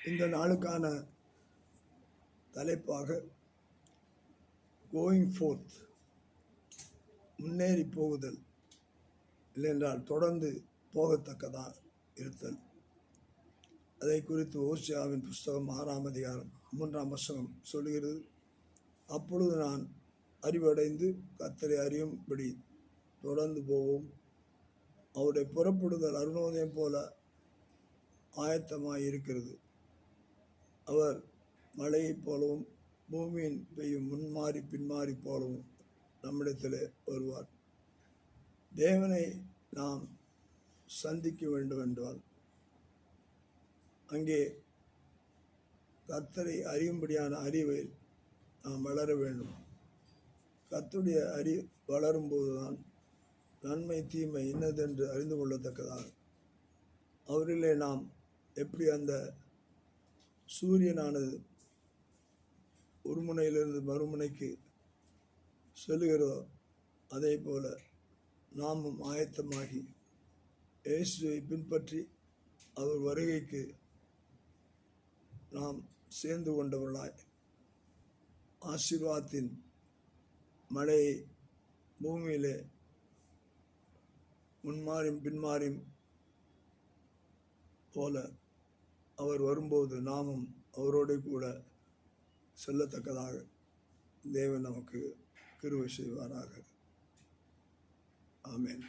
இந்த நாளுக்கான தலைப்பாக கோயிங் ஃபோர்த், முன்னேறி போகுதல், இல்லையென்றால் தொடர்ந்து போகத்தக்கதாக இருத்தல். அதை குறித்து ஓசியாவின் புஸ்தகம் 6ஆம் அதிகாரம் 3ஆம் வசனம் சொல்கிறது, அப்பொழுது நான் அறிவடைந்து கர்த்தரை அறியும்படி தொடர்ந்து போவோம். அவருடைய புறப்படுதல் அருணோதயம் போல ஆயத்தமாய் இருக்கிறது. அவர் மழையைப் போலவும் பூமியின் பெய்யும் முன்மாறி பின்மாறி போலவும் நம்மிடத்தில் வருவார். தேவனை நாம் சந்திக்க வேண்டும் என்றால் அங்கே கர்த்தரை அறியும்படியான அறிவை நாம் வளர வேண்டும். கர்த்தருடைய வளரும்போதுதான் நன்மை தீமை இன்னதென்று அறிந்து கொள்ளத்தக்கதாக அவரிலே நாம் எப்படி அந்த சூரியனானது ஒரு முனையிலிருந்து மறுமுனைக்கு செல்கிறதோ அதே போல நாமும் ஆயத்தமாகி இயேசுவை பின்பற்றி அவர் வருகைக்கு நாம் சேர்ந்து கொண்டவர்களாய் ஆசீர்வாதத்தின் மழையை பூமியிலே முன்மாறியும் பின்மாறியும் போல அவர் வரும்போது நாமும் அவரோடு கூட செல்லத்தக்கதாக தேவன் நமக்கு கிருபை செய்வாராக. ஆமென்.